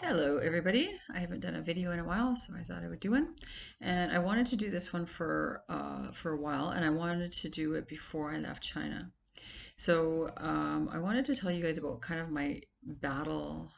Hello everybody. I haven't done a video in a while, so I thought I would do one. And I wanted to do this one for a while, and I wanted to do it before I left China. So I wanted to tell you guys about kind of my battle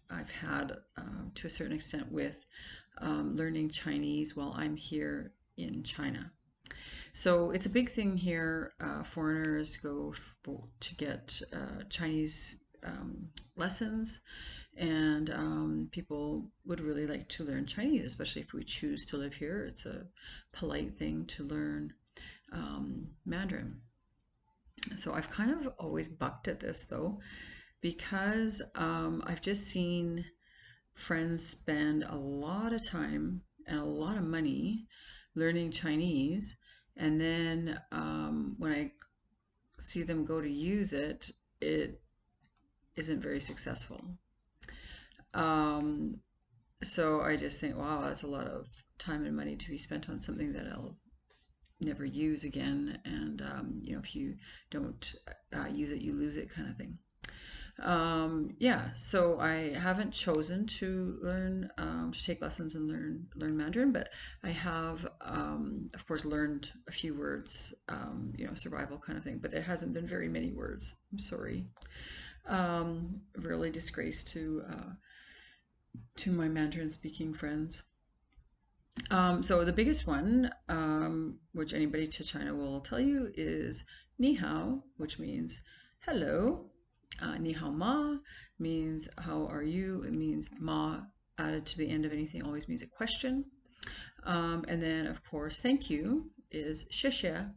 I've had to a certain extent with learning Chinese while I'm here in China. So it's a big thing here. Foreigners go to get Chinese lessons, and people would really like to learn Chinese, especially if we choose to live here. It's a polite thing to learn Mandarin. So I've kind of always bucked at this though, because I've just seen friends spend a lot of time and a lot of money learning Chinese, and then when I see them go to use it, it isn't very successful. Um, so I just think, wow, that's a lot of time and money to be spent on something that I'll never use again. And, if you don't use it, you lose it kind of thing. Yeah, so I haven't chosen to learn to take lessons and learn Mandarin, but I have, of course, learned a few words, survival kind of thing. But there hasn't been very many words. I'm sorry. Really disgrace to my Mandarin speaking friends. So the biggest one, which anybody to China will tell you, is ni hao, which means hello. Ni hao ma means how are you? It means ma added to the end of anything always means a question. And then, of course, thank you is 谢谢.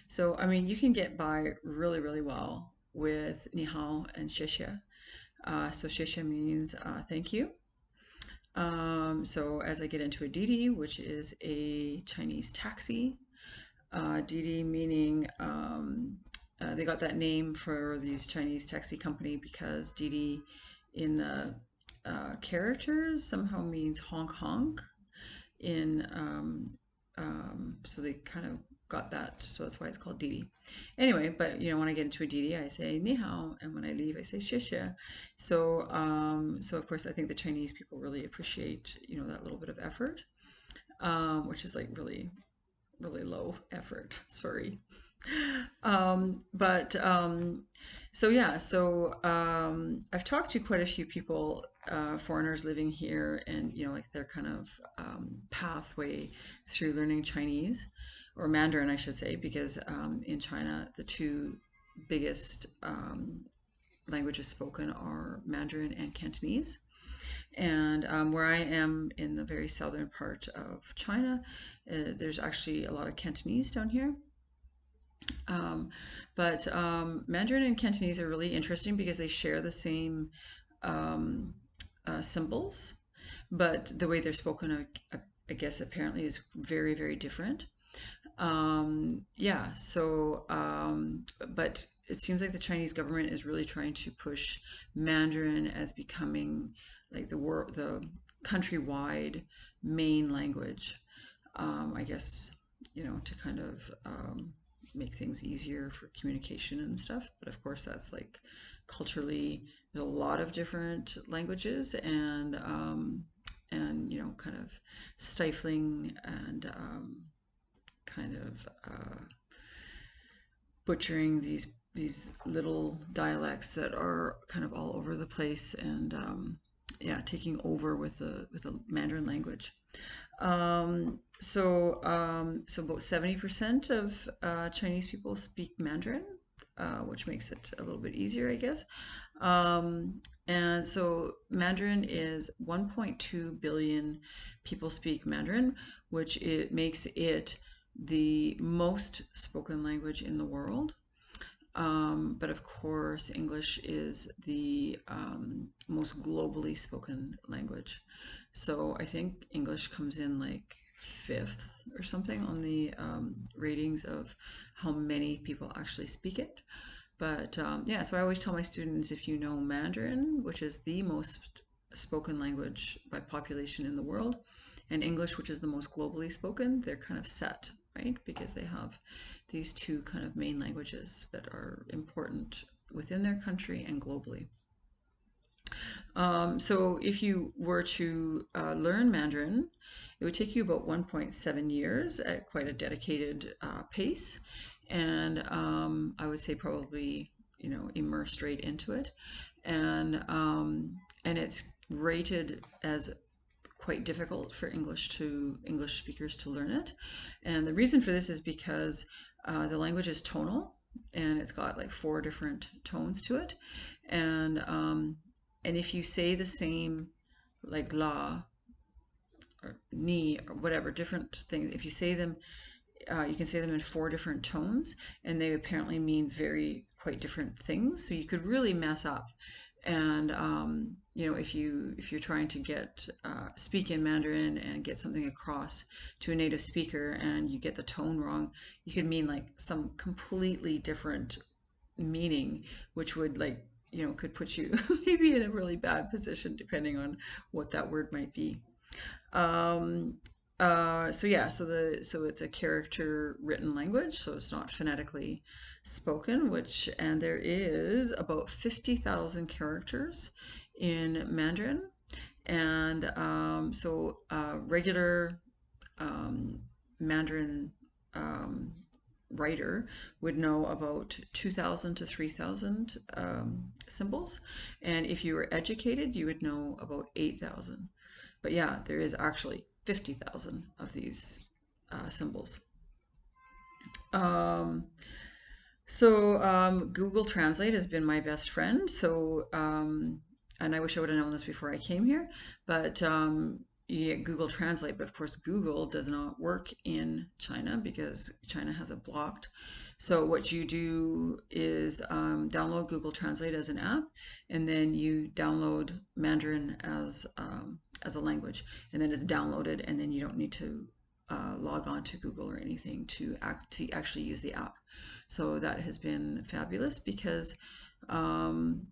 So, I mean, you can get by really, really well with ni hao and 谢谢. So, 谢谢means thank you. So as I get into a Didi, which is a Chinese taxi, Didi meaning they got that name for these Chinese taxi company because Didi in the characters somehow means honk honk in so they kind of got that, so that's why it's called Didi. Anyway, but when I get into a Didi, I say ni hao, and when I leave, I say xie. So of course, I think the Chinese people really appreciate that little bit of effort, which is like really really low effort. Sorry. But so yeah, so I've talked to quite a few people, foreigners living here, and like their kind of pathway through learning Chinese or Mandarin, I should say, because in China the two biggest languages spoken are Mandarin and Cantonese. And where I am in the very southern part of China, there's actually a lot of Cantonese down here. Um, but Mandarin and Cantonese are really interesting because they share the same um, symbols, but the way they're spoken, I guess, apparently is very, very different. Yeah, but it seems like the Chinese government is really trying to push Mandarin as becoming like the countrywide main language. I guess, to kind of make things easier for communication and stuff. But of course, that's like culturally, there's a lot of different languages, and kind of stifling and kind of butchering these little dialects that are kind of all over the place, and yeah, taking over with the Mandarin language. So about 70% of Chinese people speak Mandarin, which makes it a little bit easier, I guess. And so Mandarin is 1.2 billion people speak Mandarin, which it makes it the most spoken language in the world. But of course, English is the most globally spoken language. So I think English comes in like fifth or something on the ratings of how many people actually speak it. But yeah, so I always tell my students, if you know Mandarin, which is the most spoken language by population in the world, and English, which is the most globally spoken, they're kind of set, right? Because they have these two kind of main languages that are important within their country and globally. So if you were to learn Mandarin, it would take you about 1.7 years at quite a dedicated pace. And I would say probably, immersed right into it. And it's rated as quite difficult for English speakers to learn it. And the reason for this is because the language is tonal, and it's got like four different tones to it. And if you say the same, like la or ni or whatever different things, if you say them, you can say them in four different tones, and they apparently mean very quite different things. So you could really mess up. And if you're trying to get speak in Mandarin and get something across to a native speaker, and you get the tone wrong, you could mean like some completely different meaning, which would like could put you maybe in a really bad position depending on what that word might be. Um, so yeah, so it's a character written language, so it's not phonetically spoken, and there is about 50,000 characters in Mandarin, and regular um, Mandarin um, writer would know about 2,000 to 3,000 symbols, and if you were educated, you would know about 8,000. But yeah, there is actually 50,000 of these symbols. Um, Google Translate has been my best friend. And I wish I would have known this before I came here, but you get Google Translate, but of course Google does not work in China because China has it blocked. So what you do is download Google Translate as an app, and then you download Mandarin as a language, and then it's downloaded, and then you don't need to log on to Google or anything to actually use the app. So that has been fabulous because um,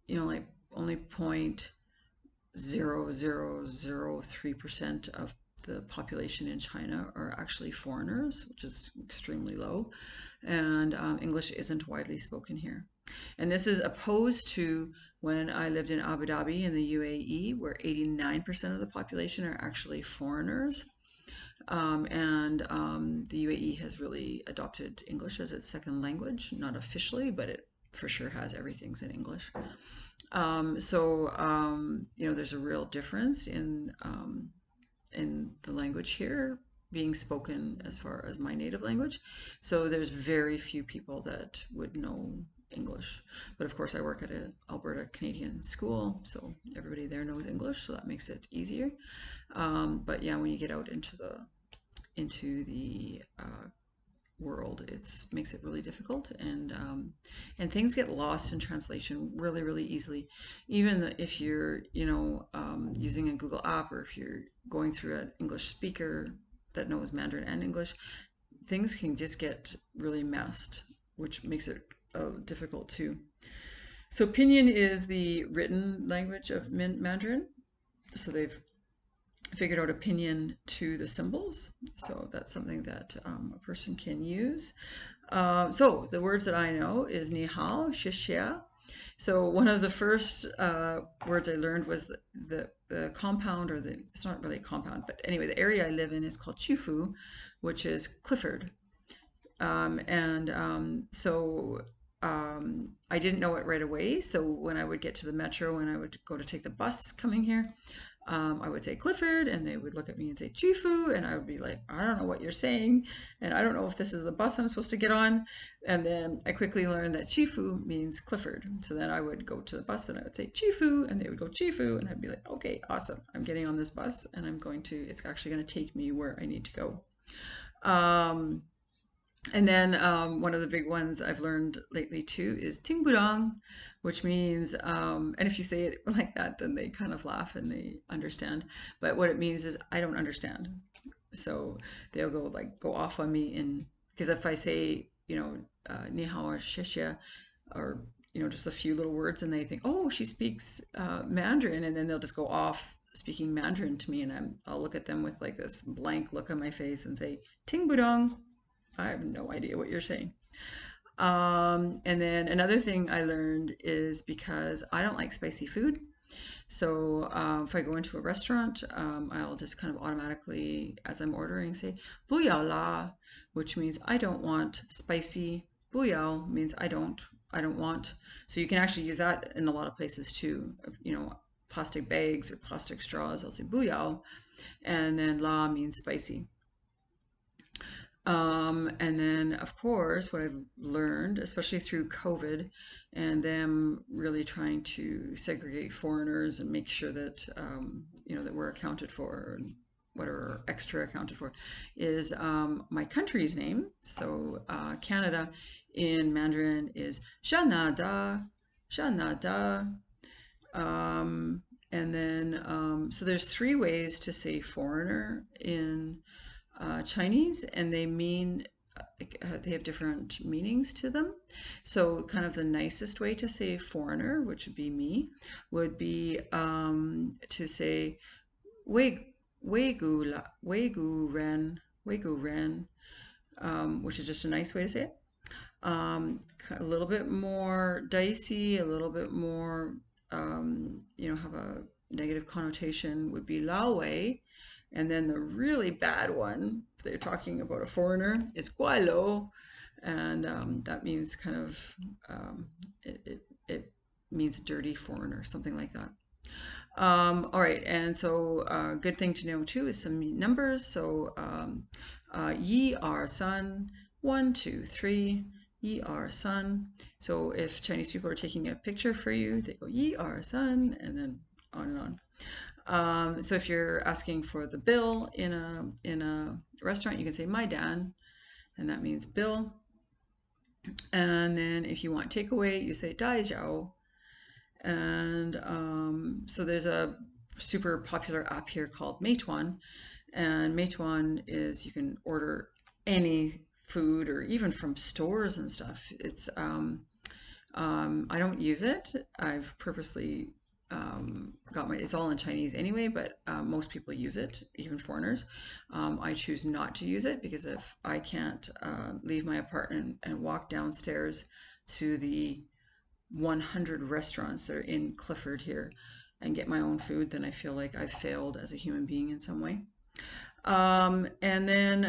like only 0.0003% of the population in China are actually foreigners, which is extremely low, and English isn't widely spoken here. And this is opposed to when I lived in Abu Dhabi in the UAE, where 89% of the population are actually foreigners. And the UAE has really adopted English as its second language, not officially, but it for sure has everything's in English. There's a real difference in the language here being spoken as far as my native language. So there's very few people that would know English. But of course, I work at an Alberta Canadian school, so everybody there knows English, so that makes it easier. But yeah, when you get out into the world, it makes it really difficult, and things get lost in translation really, really easily. Even if you're, using a Google app, or if you're going through an English speaker that knows Mandarin and English, things can just get really messed, which makes it difficult too. So Pinyin is the written language of Mandarin. So they've figured out a pinyin to the symbols. So that's something that a person can use. So the words that I know is ni hao, xie. So one of the first words I learned was the compound, or it's not really a compound, but anyway, the area I live in is called Chifu, which is Clifford. I didn't know it right away. So when I would get to the metro and I would go to take the bus coming here, I would say Clifford, and they would look at me and say Chifu, and I would be like, I don't know what you're saying, and I don't know if this is the bus I'm supposed to get on. And then I quickly learned that Chifu means Clifford. So then I would go to the bus and I would say Chifu, and they would go Chifu, and I'd be like, okay, awesome. I'm getting on this bus, and it's actually going to take me where I need to go. And then one of the big ones I've learned lately too is Ting Budong, which means, and if you say it like that, then they kind of laugh and they understand. But what it means is I don't understand. So they'll go off on me, because if I say, ni hao or xie, or just a few little words, and they think, oh, she speaks Mandarin, and then they'll just go off speaking Mandarin to me, and I'll look at them with like this blank look on my face and say Ting Budong. I have no idea what you're saying. And then another thing I learned is because I don't like spicy food, So if I go into a restaurant, I'll just kind of automatically, as I'm ordering, say 不要辣, which means I don't want spicy. 不要 means I don't want. So you can actually use that in a lot of places too. You know, plastic bags or plastic straws. I'll say 不要, and then la means spicy. And then, of course, what I've learned, especially through COVID and them really trying to segregate foreigners and make sure that, you know, that we're accounted for and whatever extra accounted for, is my country's name. So Canada in Mandarin is Canada, Canada. And then, so there's three ways to say foreigner in Chinese, and they have different meanings to them. So, kind of the nicest way to say foreigner, which would be me, would be to say Wei Wei gu ren, which is just a nice way to say it. A little bit more dicey, a little bit more, you know, have a negative connotation would be Lao Wei. And then the really bad one, if they're talking about a foreigner, is Gualo. And that means kind of, it means dirty foreigner, something like that. All right, and so good thing to know too is some numbers. So yi are sun, 1, 2, 3, yi are sun. So if Chinese people are taking a picture for you, they go yi are sun, and then on and on. So if you're asking for the bill in a restaurant, you can say my dan, and that means bill. And then if you want takeaway, you say dai jiao. And so there's a super popular app here called Meituan, and Meituan is you can order any food or even from stores and stuff. It's I don't use it. I've purposely got my, it's all in Chinese anyway, but most people use it, even foreigners. I choose not to use it because if I can't leave my apartment and walk downstairs to the 100 restaurants that are in Clifford here and get my own food, then I feel like I've failed as a human being in some way. And then,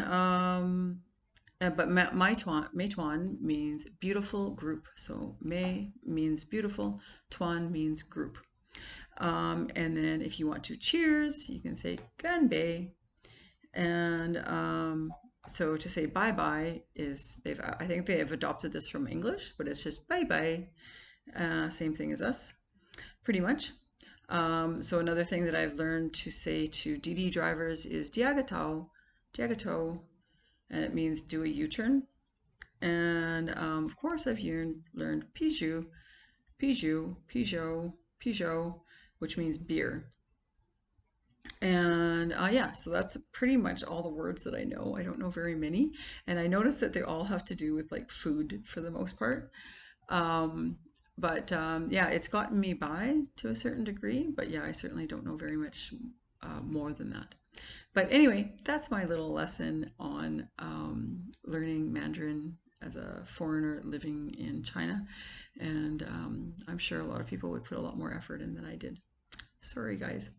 but Meituan means beautiful group. So Mei means beautiful, Tuan means group. And then if you want to cheers, you can say Ganbei. And so to say bye bye is I think they have adopted this from English, but it's just bye bye. Same thing as us, pretty much. So another thing that I've learned to say to DD drivers is diagatao, diagato, and it means do a U-turn. And of course, I've learned piju, piju, pijo, pijo, which means beer. And yeah, so that's pretty much all the words that I know. I don't know very many. And I noticed that they all have to do with like food for the most part. But yeah, it's gotten me by to a certain degree. But yeah, I certainly don't know very much more than that. But anyway, that's my little lesson on learning Mandarin as a foreigner living in China. And I'm sure a lot of people would put a lot more effort in than I did. Sorry, guys.